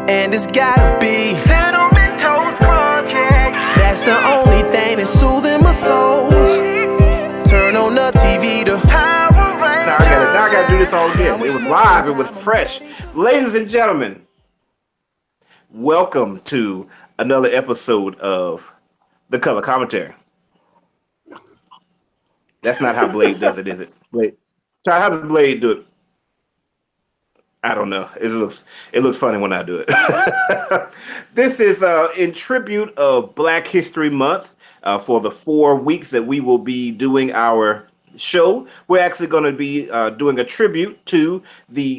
And it's gotta be Cinnamon Toast Project. That's the only thing that's soothing my soul. Turn on the TV to Power Rangers. Now I gotta do this all again. It was live, it was fresh. Ladies and gentlemen, welcome to another episode of the Color Commentary. That's not how Blade does it, is it? Blade. Try, how does Blade do it? I don't know. It looks funny when I do it. This is in tribute of Black History Month for the 4 weeks that we will be doing our show. We're actually going to be doing a tribute to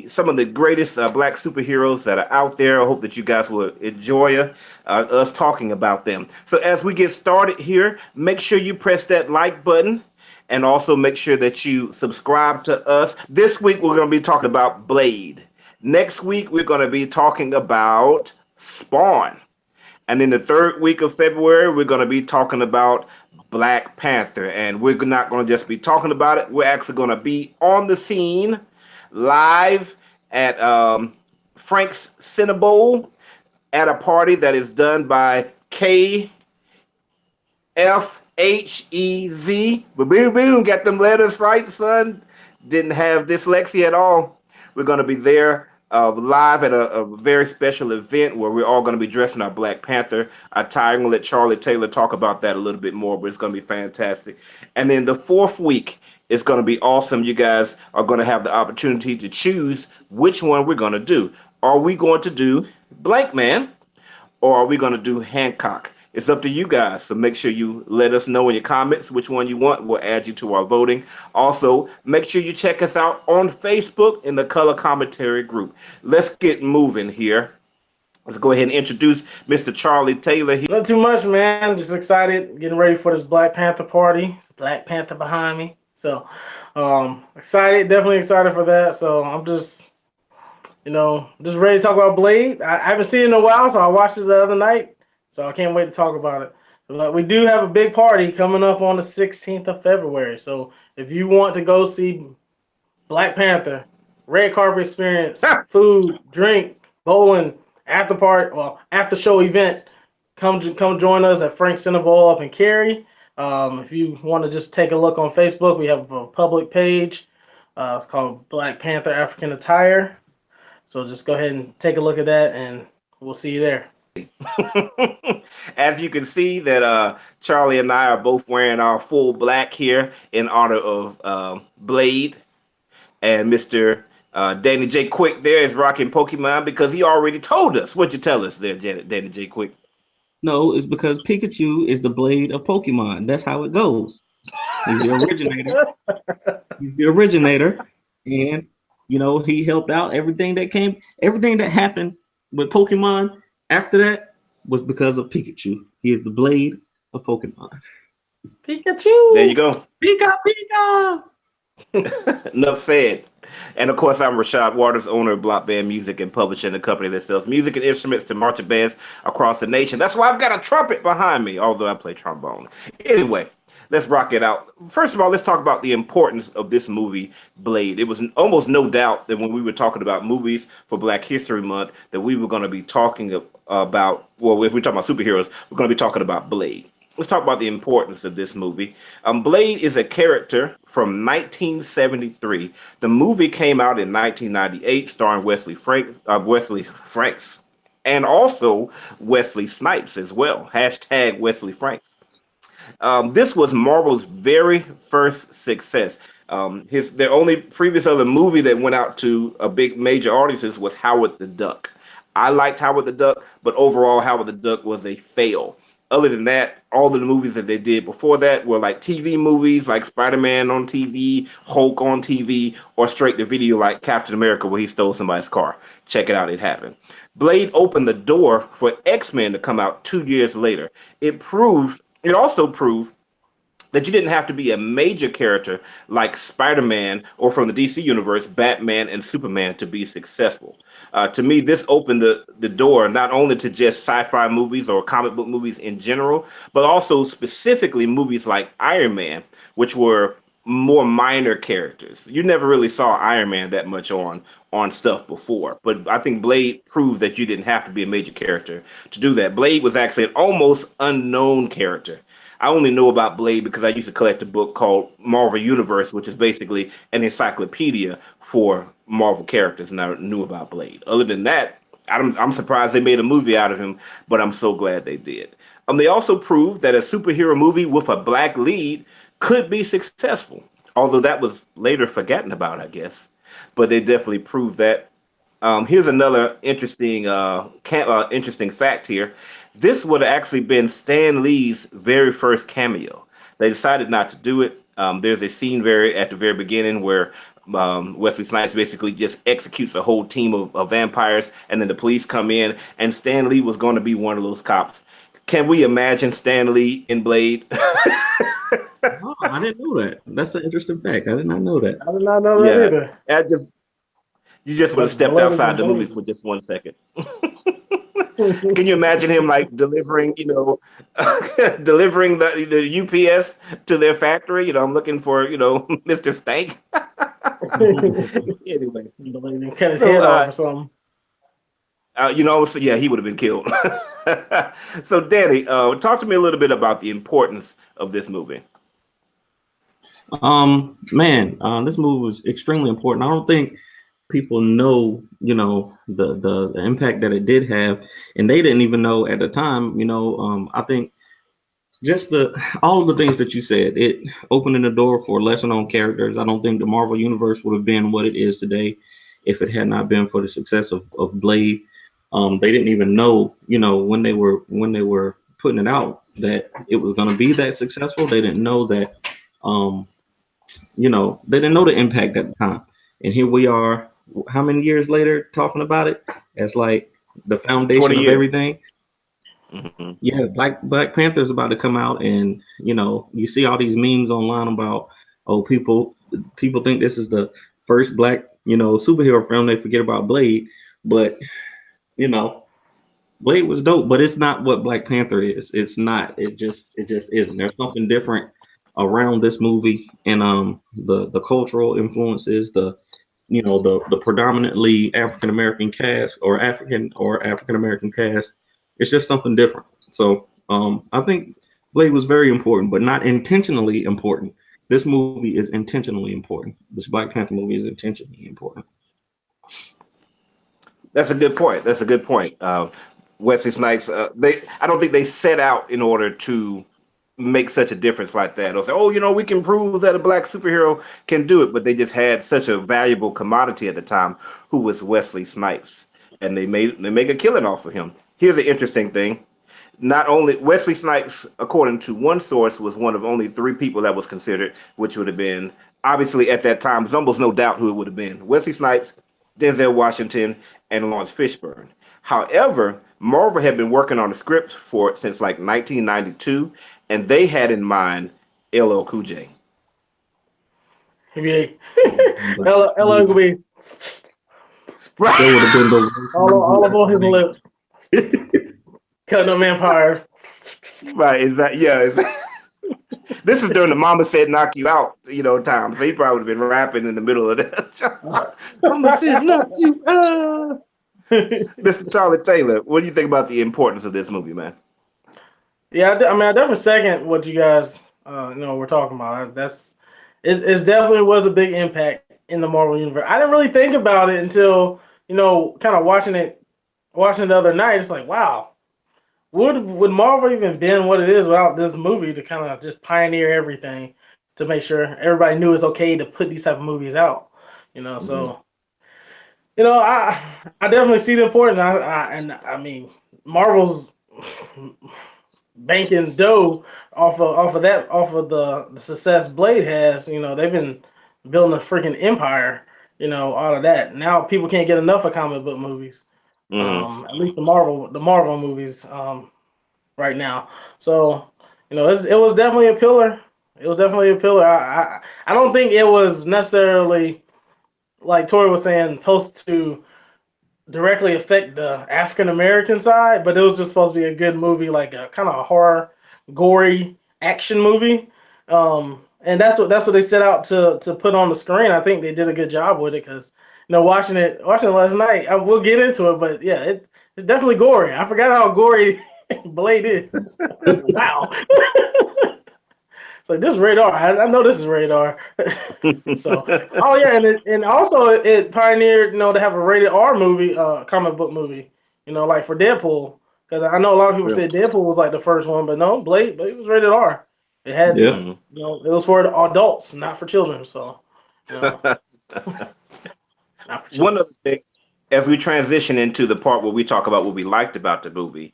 some of the greatest Black superheroes that are out there. I hope that you guys will enjoy us talking about them. So as we get started here, make sure you press that like button. And also make sure that you subscribe to us. This week, we're going to be talking about Blade. Next week, we're going to be talking about Spawn. And in the 3rd week of February, we're going to be talking about Black Panther. And we're not going to just be talking about it. We're actually going to be on the scene live at Frank's Cinnabon at a party that is done by KFHEZ. Boom, got them letters right, son. Didn't have dyslexia at all. We're going to be there live at a very special event where we're all going to be dressed in our Black Panther attire. I'm going to let Charlie Taylor talk about that a little bit more, but it's going to be fantastic. And then the 4th week is going to be awesome. You guys are going to have the opportunity to choose which one we're going to do. Are we going to do Blank Man or are we going to do Hancock? It's up to you guys, so make sure you let us know in your comments which one you want. We'll add you to our voting. Also, make sure you check us out on Facebook in the Color Commentary group. Let's get moving here. Let's go ahead and introduce Mr. Charlie Taylor here. Not too much, man. Just excited, getting ready for this Black Panther party. Black Panther behind me. So, excited, definitely excited for that. So, I'm just ready to talk about Blade. I haven't seen it in a while, so I watched it the other night. So I can't wait to talk about it. But we do have a big party coming up on the 16th of February. So if you want to go see Black Panther, red carpet experience, food, drink, bowling, after show event, come join us at Frank's Cinnabon up in Cary. If you want to just take a look on Facebook, we have a public page. It's called Black Panther African Attire. So just go ahead and take a look at that, and we'll see you there. As you can see that Charlie and I are both wearing our full black here in honor of Blade, and Mr. Danny J. Quick there is rocking Pokemon because he already told us. What'd you tell us there, Danny J. Quick? No, it's because Pikachu is the Blade of Pokemon. That's how it goes. He's the originator. He's the originator, and he helped out everything that happened with Pokemon. After that was because of Pikachu. He is the Blade of Pokemon. Pikachu. There you go. Pika. Enough said. And of course, I'm Rashad Waters, owner of Block Band Music and publishing a company that sells music and instruments to marching bands across the nation. That's why I've got a trumpet behind me, although I play trombone. Anyway, let's rock it out. First of all, let's talk about the importance of this movie, Blade. It was almost no doubt that when we were talking about movies for Black History Month, that we were going to be talking about, well, if we're talking about superheroes, we're going to be talking about Blade. Let's talk about the importance of this movie. Blade is a character from 1973. The movie came out in 1998, starring Wesley Franks, and also Wesley Snipes as well. # Wesley Franks. This was Marvel's very first success. Their only previous other movie that went out to a big major audiences was Howard the Duck. I liked Howard the Duck, but overall Howard the Duck was a fail. Other than that, all of the movies that they did before that were like TV movies, like Spider-Man on TV, Hulk on TV, or straight to video like Captain America where he stole somebody's car. Check it out, it happened. Blade opened the door for X-Men to come out 2 years later. It also proved that you didn't have to be a major character like Spider-Man or from the DC universe, Batman and Superman to be successful. To me, this opened the door not only to just sci-fi movies or comic book movies in general, but also specifically movies like Iron Man, which were more minor characters. You never really saw Iron Man that much on stuff before, but I think Blade proved that you didn't have to be a major character to do that. Blade was actually an almost unknown character. I only know about Blade because I used to collect a book called Marvel Universe, which is basically an encyclopedia for Marvel characters, and I knew about Blade. Other than that, I'm surprised they made a movie out of him, but I'm so glad they did. They also proved that a superhero movie with a black lead could be successful, although that was later forgotten about, I guess. But they definitely proved that. Here's another interesting fact here. This would have actually been Stan Lee's very first cameo. They decided not to do it. There's a scene at the very beginning where Wesley Snipes basically just executes a whole team of vampires, and then the police come in, and Stan Lee was going to be one of those cops. Can we imagine Stan Lee in Blade? Oh, I didn't know that. That's an interesting fact. I did not know that. I did not know that either. You just would have stepped outside the movie for just 1 second. Can you imagine him like delivering, delivering the UPS to their factory? I'm looking for, Mr. Stank. Anyway, Cut his head off or something. So yeah, he would have been killed. So, Danny, talk to me a little bit about the importance of this movie. This movie was extremely important. I don't think people know, the impact that it did have, and they didn't even know at the time. I think just all of the things that you said, it opening the door for lesser known characters. I don't think the Marvel universe would have been what it is today if it had not been for the success of Blade. They didn't even know, when they were putting it out that it was going to be that successful. They didn't know that, they didn't know the impact at the time. And here we are, how many years later, talking about it as like the foundation of everything. Mm-hmm. Yeah, Black Panther's about to come out, and you see all these memes online about people think this is the first black superhero film. They forget about Blade, but Blade was dope, but it's not what Black Panther is. It's not. It just isn't. There's something different around this movie, and the cultural influences, the predominantly African American cast or African American cast. It's just something different. So I think Blade was very important, but not intentionally important. This movie is intentionally important. This Black Panther movie is intentionally important. That's a good point. Wesley Snipes, I don't think they set out in order to make such a difference like that. They'll say, we can prove that a black superhero can do it, but they just had such a valuable commodity at the time, who was Wesley Snipes, and they make a killing off of him. Here's the interesting thing. Not only Wesley Snipes, according to one source, was one of only 3 people that was considered, which would have been, obviously at that time, there's almost no doubt who it would have been. Wesley Snipes, Denzel Washington, and Lawrence Fishburne. However, Marvel had been working on the script for it since like 1992, and they had in mind LL Cool J. LL Cool J. Right. That would have been the all on his lips. Cutting up vampires. Right, This is during the Mama Said Knock You Out, time. So he probably would have been rapping in the middle of that. Mama said knock you out. Mr. Charlie Taylor, what do you think about the importance of this movie, man? Yeah, I definitely second what you guys we're talking about. It definitely was a big impact in the Marvel universe. I didn't really think about it until, kind of watching it the other night. It's like, wow. Would Marvel even been what it is without this movie to kind of just pioneer everything to make sure everybody knew it's okay to put these type of movies out, Mm-hmm. So, I definitely see the importance. I mean, Marvel's banking dough off of the success Blade has. They've been building a freaking empire. Out of that. Now people can't get enough of comic book movies. Mm-hmm. At least the Marvel movies right now. So it was definitely a pillar. It was definitely a pillar. I don't think it was necessarily, like Tori was saying, supposed to directly affect the African American side, but it was just supposed to be a good movie, like a kind of a horror, gory action movie. and that's what they set out to put on the screen. I think they did a good job with it because watching it last night, I will get into it, but yeah, it's definitely gory. I forgot how gory Blade is. Wow. It's like this is radar. I know this is radar. So, oh yeah, and also it pioneered, to have a rated R movie, comic book movie. Like for Deadpool, because I know a lot of people said Deadpool was like the first one, but no, Blade was rated R. It had, Yeah. it was for adults, not for children. So, not for children. One of the things, as we transition into the part where we talk about what we liked about the movie,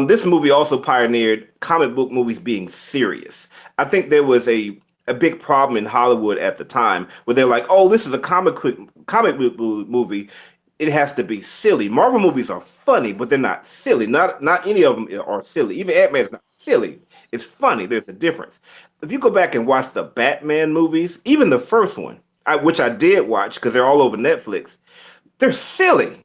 this movie also pioneered comic book movies being serious. I think there was a big problem in Hollywood at the time where they're like, "Oh, this is a comic book movie. It has to be silly." Marvel movies are funny, but they're not silly. Not any of them are silly. Even Ant-Man is not silly. It's funny. There's a difference. If you go back and watch the Batman movies, even the first one, which I did watch because they're all over Netflix, they're silly.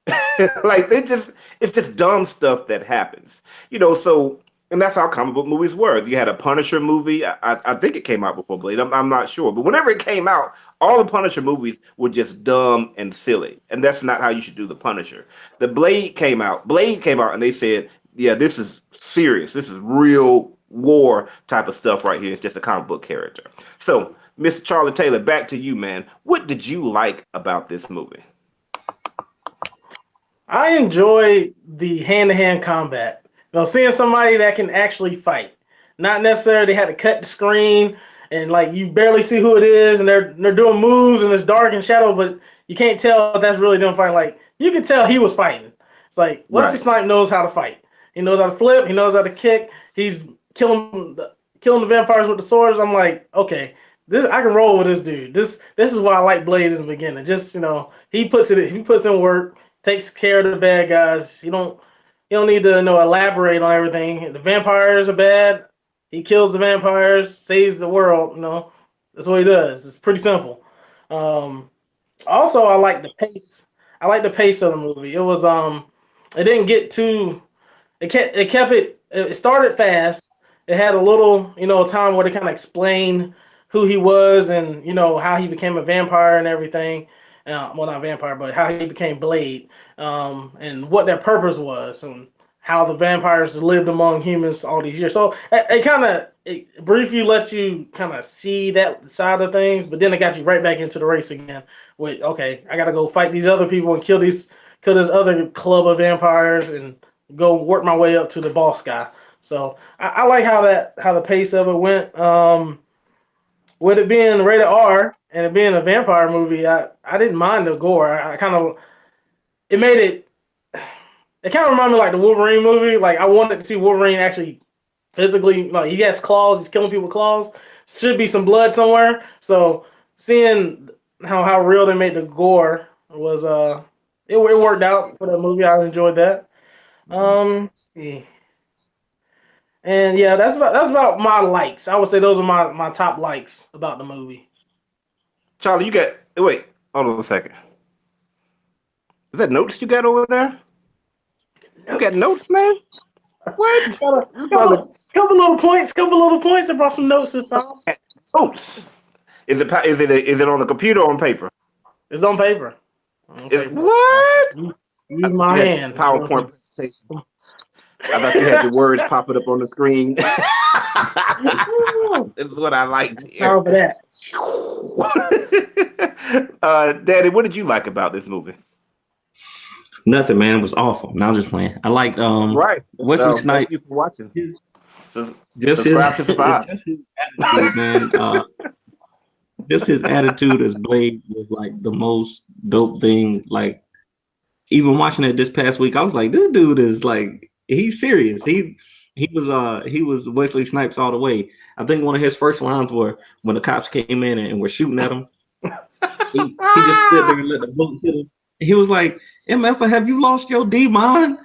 Like it's just dumb stuff that happens. So, and that's how comic book movies were. You had a Punisher movie. I think it came out before Blade. I'm not sure. But whenever it came out, all the Punisher movies were just dumb and silly. And that's not how you should do the Punisher. The Blade came out and they said, yeah, this is serious. This is real war type of stuff right here. It's just a comic book character. So, Mr. Charlie Taylor, back to you, man. What did you like about this movie? I enjoy the hand-to-hand combat. Seeing somebody that can actually fight. Not necessarily they had to cut the screen and like you barely see who it is and they're doing moves and it's dark and shadow, but you can't tell if that's really them fighting. Like you can tell he was fighting. It's like Wesley Snipes knows how to fight. He knows how to flip. He knows how to kick. He's killing the vampires with the swords. I'm like, okay, I can roll with this dude. This is why I like Blade in the beginning. Just he puts in work. Takes care of the bad guys. You don't need to elaborate on everything. The vampires are bad. He kills the vampires, saves the world. That's what he does. It's pretty simple. Also, I like the pace. I like the pace of the movie. It was it didn't get too. It started fast. It had a little time where they kind of explained who he was and how he became a vampire and everything. Well, not vampire, but how he became Blade, and what their purpose was, and how the vampires lived among humans all these years. So it briefly let you kind of see that side of things, but then it got you right back into the race again. With okay, I gotta go fight these other people and kill this other club of vampires and go work my way up to the boss guy. So I like how the pace of it went. With it being rated R and it being a vampire movie, I didn't mind the gore. It kind of reminded me like the Wolverine movie. Like I wanted to see Wolverine actually physically, like he has claws, he's killing people with claws. Should be some blood somewhere. So seeing how real they made the gore was it worked out for the movie. I enjoyed that. Let's see. And yeah, that's about my likes. I would say those are my top likes about the movie. Charlie, wait, hold on a second. Is that notes you got over there? You got notes, man? What? Couple little points. I brought some notes this time. Notes. Is it on the computer or on paper? It's on paper. What? Use my hand. PowerPoint presentation. I thought you had your words popping up on the screen. This is what I like to hear. How about that? Daddy, what did you like about this movie? Nothing, man. It was awful. No, I'm just playing. I liked Wesley Snipes. Thank you for watching. Just his attitude, man. Just his attitude as Blade was like the most dope thing. Like even watching it this past week, I was like, this dude is like he's serious. He was Wesley Snipes all the way. I think one of his first lines were when the cops came in and were shooting at him. He just stood there and let the bullets hit him. He was like, "MF, have you lost your D-Mind?"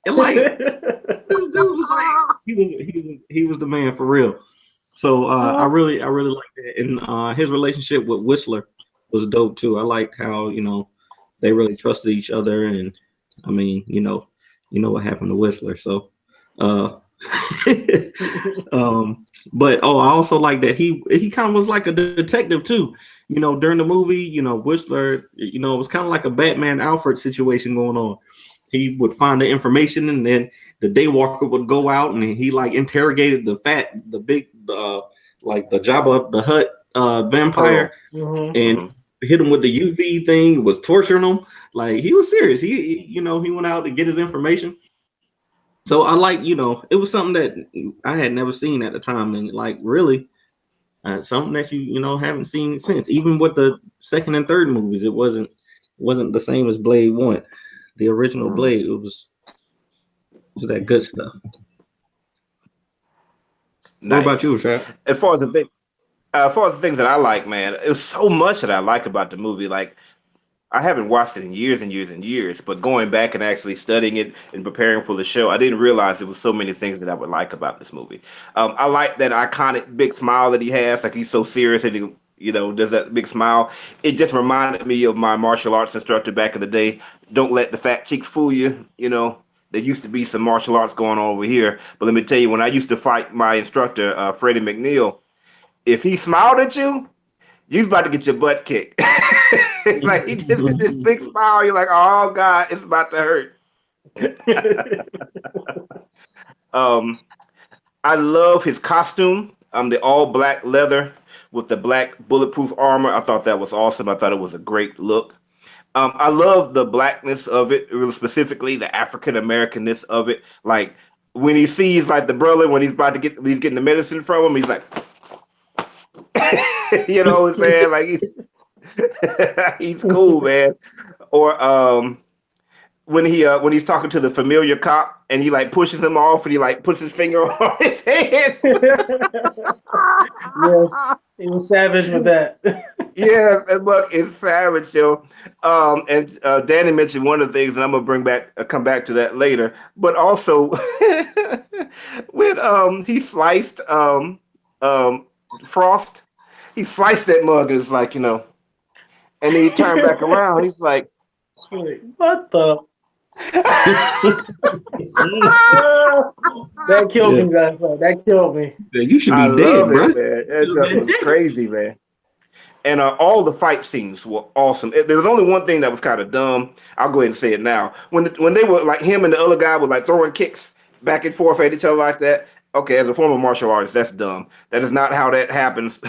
And like this dude was like, he was the man for real. So I really liked that, and his relationship with Whistler was dope too. I liked how they really trusted each other, and I mean you know what happened to Whistler. So But I also like that he kind of was like a detective too. You know, during the movie, you know, Whistler, you know, it was kind of like a Batman Alfred situation going on. He would find the information, and then the Daywalker would go out, and he like interrogated the big, like the Jabba the Hutt vampire, and hit him with the UV thing. Was torturing him. Like he was serious. You know, he went out to get his information. So I like, you know, it was something that I had never seen at the time, and like really, something that you know haven't seen since. Even with the second and third movies, it wasn't the same as Blade 1, the original Blade. It was that good stuff. Nice. What about you, Shaq? As far as the things that I like, man, there's so much that I like about the movie. Like I haven't watched it in years and years and years, but going back and actually studying it and preparing for the show, I didn't realize there was so many things that I would like about this movie. I like that iconic big smile that he has. Like he's so serious and he, you know, does that big smile. It just reminded me of my martial arts instructor back in the day. Don't let the fat cheeks fool you. You know, there used to be some martial arts going on over here. But let me tell you, when I used to fight my instructor, Freddie McNeil, if he smiled at you, you was about to get your butt kicked. Like he just with this big smile, you're like, oh God, it's about to hurt. I love his costume. The all black leather with the black bulletproof armor. I thought that was awesome. I thought it was a great look. I love the blackness of it, really specifically the African Americanness of it. Like when he sees like the brother when he's getting the medicine from him, he's like, you know what I'm saying? Like he's cool, man. Or when he's talking to the familiar cop and he like pushes him off and he like puts his finger on his head. Yes, he was savage with that. Yes, and look, it's savage, yo. And Danny mentioned one of the things, and I'm gonna come back to that later. But also, when he sliced Frost, he sliced that mug, and it's like, you know, and then he turned back around. He's like, what the? That killed me, guys. That killed me. Yeah, you should be I dead, love bro. it, man. That just was crazy, man. And all the fight scenes were awesome. There was only one thing that was kind of dumb. I'll go ahead and say it now. When they were like him and the other guy were like throwing kicks back and forth at each other like that. Okay, as a former martial artist, that's dumb. That is not how that happens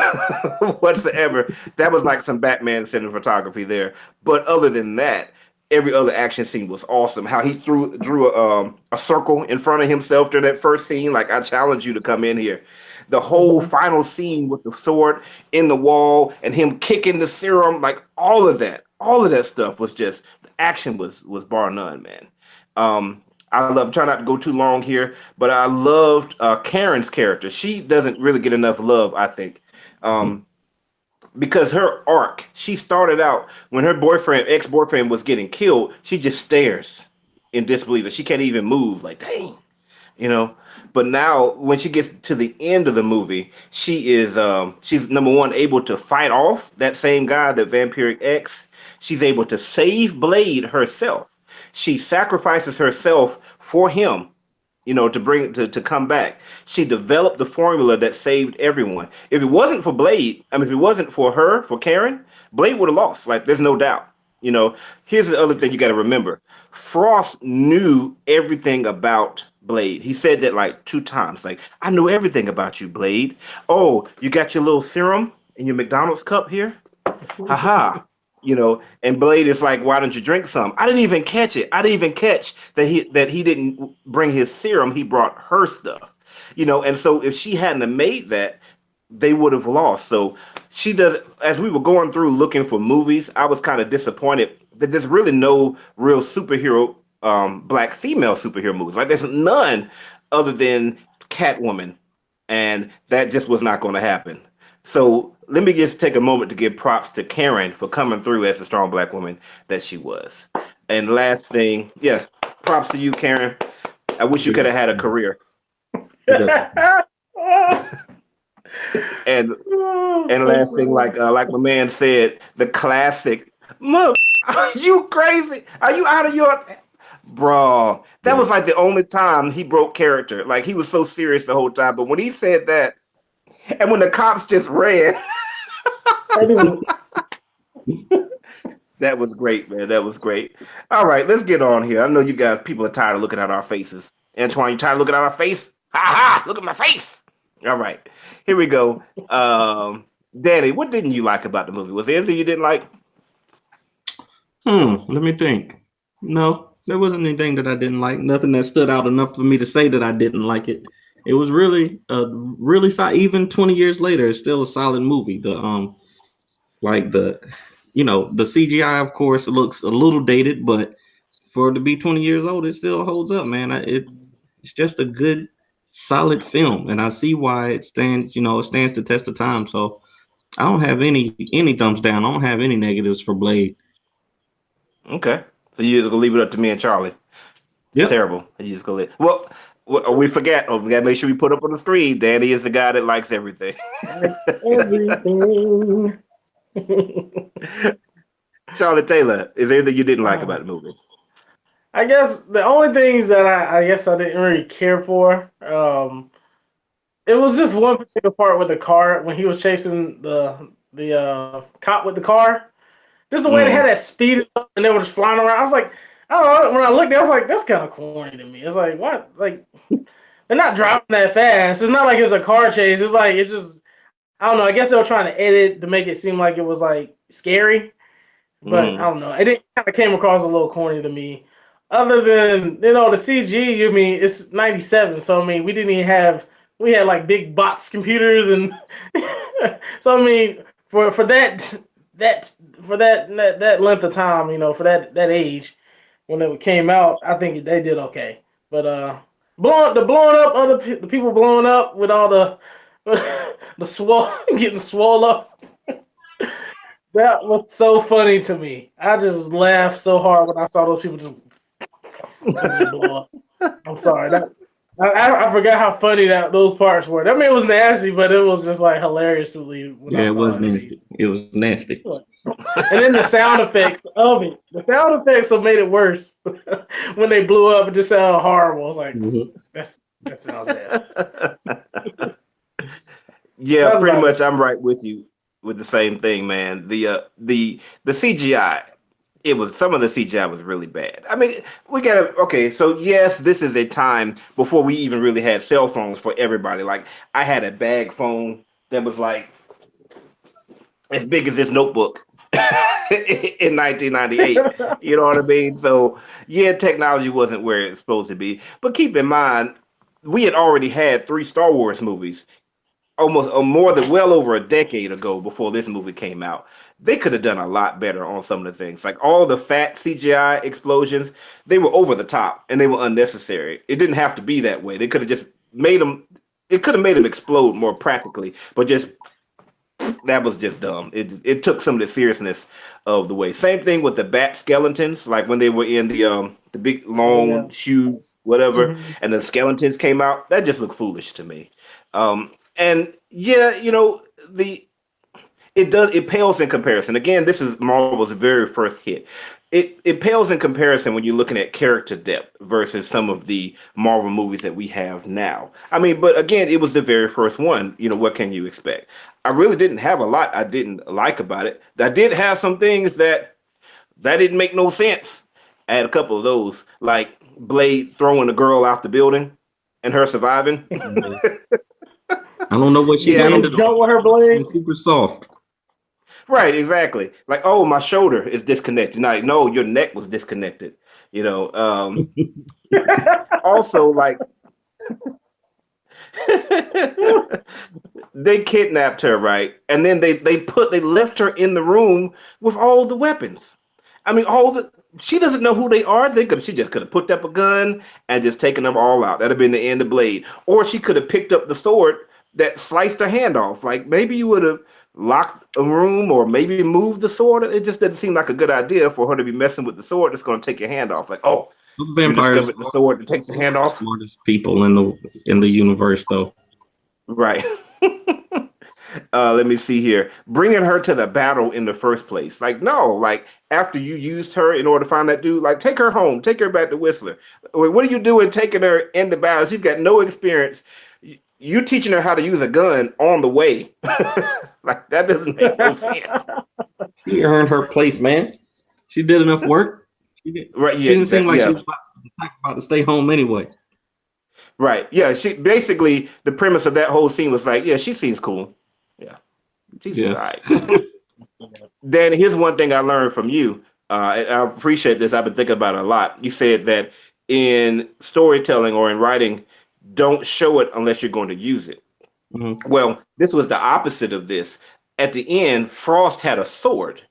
whatsoever. That was like some Batman cinematography there. But other than that, every other action scene was awesome. How he drew a circle in front of himself during that first scene. Like, I challenge you to come in here. The whole final scene with the sword in the wall and him kicking the serum, like all of that stuff was just, the action was bar none, man. Try not to go too long here, but I loved Karen's character. She doesn't really get enough love, I think. Because her arc, she started out when her ex-boyfriend was getting killed, she just stares in disbelief. She can't even move, like, dang, you know. But now when she gets to the end of the movie, she's number one, able to fight off that same guy, that vampiric X. She's able to save Blade herself. She sacrifices herself for him, you know, to come back. She developed the formula that saved everyone. If it wasn't for Blade, if it wasn't for her, for Karen, Blade would have lost. Like, there's no doubt. You know, here's the other thing you got to remember. Frost knew everything about Blade. He said that like 2 times. Like, I know everything about you, Blade. Oh, you got your little serum in your McDonald's cup here? Haha. You know, and Blade is like, why don't you drink some? I didn't even catch it. I didn't even catch that he didn't bring his serum. He brought her stuff. You know, and so if she hadn't have made that, they would have lost. So she does. As we were going through looking for movies, I was kind of disappointed that there's really no real superhero, black female superhero movies. Like, there's none other than Catwoman, and that just was not going to happen. So let me just take a moment to give props to Karen for coming through as the strong black woman that she was. And last thing, yes, props to you, Karen. I wish you could have had a career. And last thing, like my man said, the classic, "Mother, are you crazy? Are you out of your Bro, that Yeah. was like the only time he broke character. Like he was so serious the whole time, but when he said that, and when the cops just ran, that was great, man. That was great. All right, let's get on here. I know you guys, people are tired of looking at our faces. Antoine, you tired of looking at our face? Ha ha! Look at my face. All right, here we go. Danny, what didn't you like about the movie? Was there anything you didn't like? Let me think. No, there wasn't anything that I didn't like. Nothing that stood out enough for me to say that I didn't like it. It was really solid. Even 20 years later, it's still a solid movie. Like the CGI, of course, looks a little dated, but for it to be 20 years old, it still holds up, man. It's just a good, solid film, and I see why it stands. It stands the test of time. So I don't have any thumbs down. I don't have any negatives for Blade. Okay, so you just gonna leave it up to me and Charlie. Yep. Terrible. You just gonna well, we forget. Oh, we gotta make sure we put up on the screen. Danny is the guy that likes everything. Everything. Charlotte Taylor, is there anything you didn't like about the movie? I guess the only things that I guess I didn't really care for, it was just one particular part with the car when he was chasing the cop with the car. Just the way they had that speed up and they were just flying around. I was like, I don't know. When I looked, I was like, that's kind of corny to me. It's like, what? Like, they're not driving that fast. It's not like it's a car chase. It's like it's just, I don't know. I guess they were trying to edit to make it seem like it was like scary. But I don't know. It kind of came across a little corny to me. Other than the CG, I mean, it's 97, so I mean, we had like big box computers, and so I mean, for that length of time, for that age when it came out, I think they did okay. But blowing up the people blowing up with all the getting swole up. That was so funny to me. I just laughed so hard when I saw those people just blow up. I'm sorry. I forgot how funny those parts were. I mean, it was nasty, but it was just like hilariously. It was nasty. It was nasty. And then the sound effects of it. The sound effects have made it worse. When they blew up, it just sounded horrible. I was like, that sounds nasty. Yeah, pretty much. I'm right with you with the same thing, man. The CGI, some of the CGI was really bad. I mean, so yes, this is a time before we even really had cell phones for everybody. Like I had a bag phone that was like as big as this notebook in 1998. You know what I mean? So yeah, technology wasn't where it's supposed to be. But keep in mind, we had already had 3 Star Wars movies almost well over a decade ago before this movie came out. They could have done a lot better on some of the things. Like all the fat CGI explosions, they were over the top and they were unnecessary. It didn't have to be that way. They could have just made them, it could have made them explode more practically, but that was just dumb. It took some of the seriousness of the way. Same thing with the bat skeletons, like when they were in the big long shoes, whatever, and the skeletons came out. That just looked foolish to me. And yeah, it pales in comparison. Again, this is Marvel's very first hit. It pales in comparison when you're looking at character depth versus some of the Marvel movies that we have now. I mean, but again, it was the very first one. What can you expect? I really didn't have a lot I didn't like about it. I did have some things that didn't make no sense. I had a couple of those, like Blade throwing the girl out the building and her surviving. I don't know what she landed on. With her blade. Super soft. Right, exactly. Like, oh, my shoulder is disconnected. Like, no, your neck was disconnected. Also, like, they kidnapped her, right? And then they left her in the room with all the weapons. I mean, she doesn't know who they are. She just could have picked up a gun and just taken them all out. That'd have been the end of Blade. Or she could have picked up the sword that sliced her hand off. Like maybe you would have locked a room or maybe moved the sword. It just didn't seem like a good idea for her to be messing with the sword that's going to take your hand off. Like, oh, vampires, the sword that takes your hand off. Smartest people in the universe, though. Right. Let me see here. Bringing her to the battle in the first place. Like, no, like after you used her in order to find that dude, like take her home, take her back to Whistler. What are you doing taking her in the battle? She's got no experience. You teaching her how to use a gun on the way. Like that doesn't make no sense. She earned her place, man. She did enough work. Right? She Yeah. didn't seem like she was about to stay home anyway. Right. Yeah. She basically the premise of that whole scene was like, yeah, she seems cool. Yeah. She seems all right. Dan, here's one thing I learned from you. I appreciate this. I've been thinking about it a lot. You said that in storytelling or in writing, don't show it unless you're going to use it. Mm-hmm. Well, this was the opposite of this. At the end, Frost had a sword.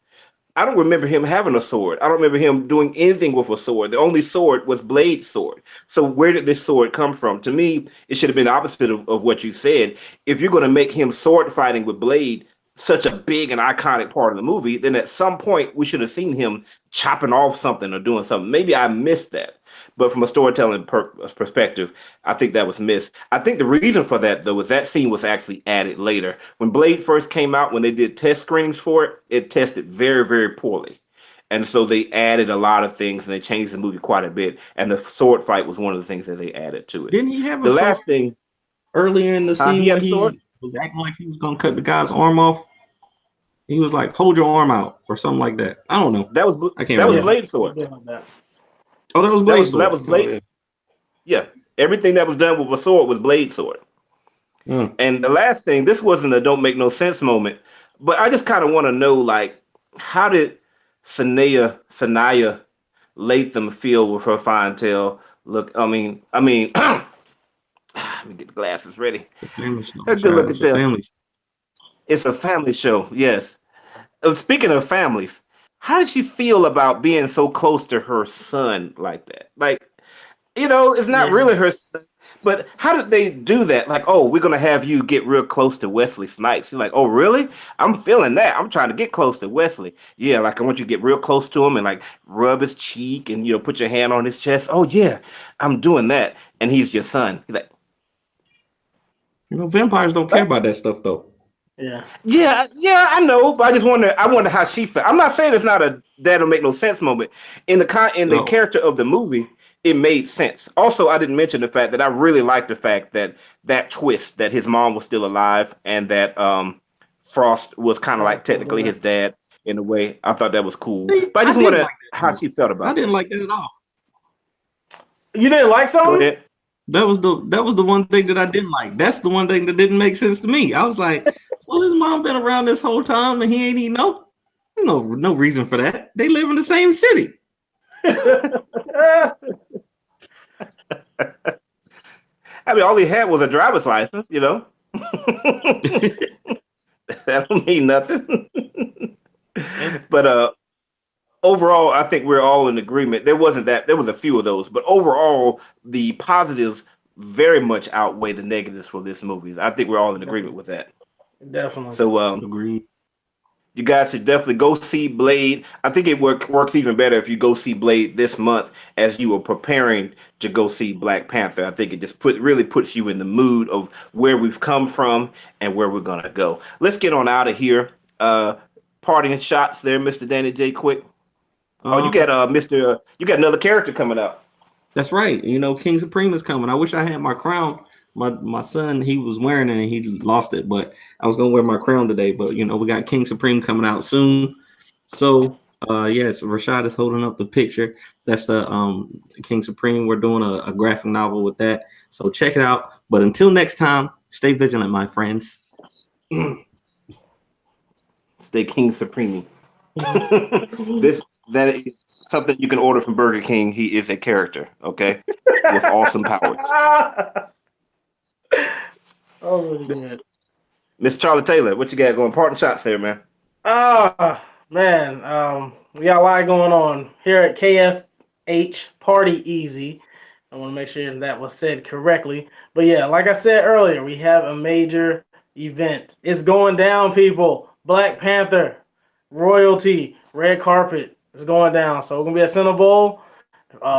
I don't remember him having a sword. I don't remember him doing anything with a sword. The only sword was Blade's sword. So where did this sword come from? To me, it should have been the opposite of what you said. If you're going to make him sword fighting with Blade such a big and iconic part of the movie, then at some point we should have seen him chopping off something or doing something. Maybe I missed that. But from a storytelling perspective, I think that was missed. I think the reason for that, though, is that scene was actually added later. When Blade first came out, when they did test screenings for it, it tested very, very poorly. And so they added a lot of things and they changed the movie quite a bit. And the sword fight was one of the things that they added to it. Didn't he have the last thing earlier in the scene when he was acting like he was going to cut the guy's arm off? He was like, "Hold your arm out" or something like that. I don't know. That was Blade's sword. Oh, that was Blade's sword. That was Blade. Oh, yeah, everything that was done with a sword was Blade's sword. And the last thing, this wasn't a don't make no sense moment, but I just kind of want to know, like, how did Sanaa Lathan feel with her fine tail? Look, I mean, let me get the glasses ready. Good look at them. It's a family show, yes. Speaking of families, how did she feel about being so close to her son like that? Like, you know, it's not really her son, but how did they do that? Like, oh, we're going to have you get real close to Wesley Snipes. You're like, oh, really? I'm feeling that. I'm trying to get close to Wesley. Yeah, like I want you to get real close to him and like rub his cheek and, you know, put your hand on his chest. Oh, yeah, I'm doing that. And he's your son. He's like, you know, vampires don't care about that stuff, though. Yeah, I know, but I wonder how she felt. I'm not saying it's not a that'll make no sense moment. In the character of the movie, it made sense. Also, I didn't mention the fact that I really liked the fact that twist that his mom was still alive and that Frost was kind of like technically his dad in a way. I thought that was cool. But I just wonder how she felt about it. I didn't like that at all. You didn't like something? That was the one thing that I didn't like. That's the one thing that didn't make sense to me. I was like, so his mom been around this whole time and he ain't even know? There's no reason for that. They live in the same city. I mean, all he had was a driver's license, you know. That don't mean nothing. But overall, I think we're all in agreement. There was a few of those, but overall, the positives very much outweigh the negatives for this movie. I think we're all in agreement with that. Definitely. So, agreed. You guys should definitely go see Blade. I think it works even better if you go see Blade this month as you are preparing to go see Black Panther. I think it just really puts you in the mood of where we've come from and where we're gonna go. Let's get on out of here. Parting shots there, Mr. Danny J. Quick. Oh, you got you got another character coming up. That's right. You know, King Supreme is coming. I wish I had my crown. My son, he was wearing it and he lost it, but I was gonna wear my crown today. But you know, we got King Supreme coming out soon. So yes, Rashad is holding up the picture. That's the King Supreme. We're doing a graphic novel with that. So check it out. But until next time, stay vigilant, my friends. Stay King Supreme. That is something you can order from Burger King. He is a character, okay, with awesome powers. Oh, man. Miss Charlie Taylor, what you got going? Parting shots there, man. Man, we got a lot going on here at KFH Party Easy. I want to make sure that was said correctly. But yeah, like I said earlier, we have a major event. It's going down, people. Black Panther, royalty, red carpet is going down. So we're going to be at Cinnabon,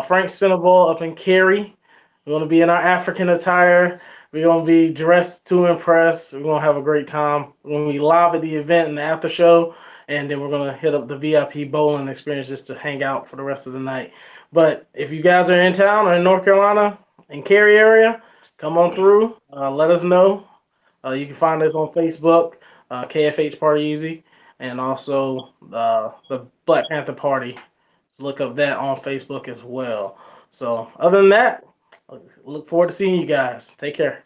Frank's Cinnabon up in Cary. We're going to be in our African attire. We're gonna be dressed to impress. We're gonna have a great time. We're gonna be live at the event and the after show, and then we're gonna hit up the VIP bowling experience just to hang out for the rest of the night. But if you guys are in town or in North Carolina, in Cary area, come on through. Let us know. You can find us on Facebook, KFH Party Easy, and also the Black Panther Party. Look up that on Facebook as well. So other than that, look forward to seeing you guys. Take care.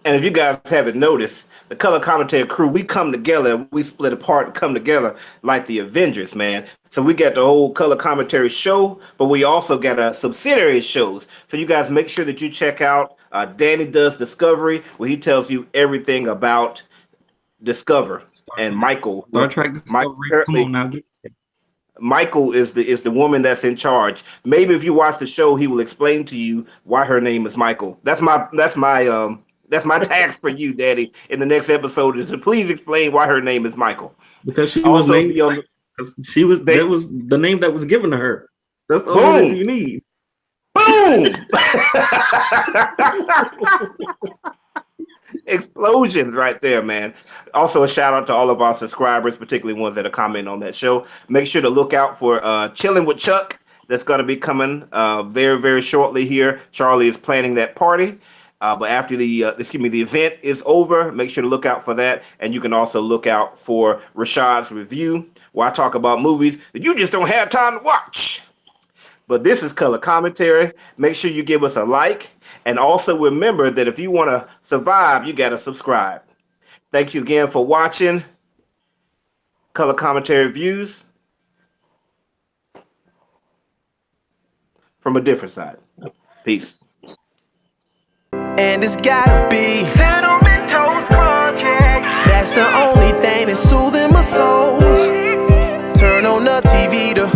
And if you guys haven't noticed, the Color Commentary crew, we come together, we split apart and come together like the Avengers, man. So we got the whole Color Commentary show, but we also got a subsidiary shows. So you guys make sure that you check out Danny Does Discovery, where he tells you everything about Discover. And Michael. Star Trek Discovery. Come on now, get it. Michael is the woman that's in charge. Maybe if you watch the show, he will explain to you why her name is Michael. That's my task for you, Daddy, in the next episode is to please explain why her name is Michael. Because she was named, that was the name that was given to her. That's the only thing you need. Boom! Explosions right there, man. Also, a shout out to all of our subscribers, particularly ones that are commenting on that show. Make sure to look out for Chilling with Chuck. That's going to be coming very, very shortly here. Charlie is planning that party. But after the event is over, make sure to look out for that. And you can also look out for Rashad's review, where I talk about movies that you just don't have time to watch. But this is Color Commentary. Make sure you give us a like. And also remember that if you want to survive, you got to subscribe. Thank you again for watching Color Commentary Views from a different side. Peace. And it's gotta be Cinnamon Toast Project. That's the only thing that's soothing my soul. Turn on the TV to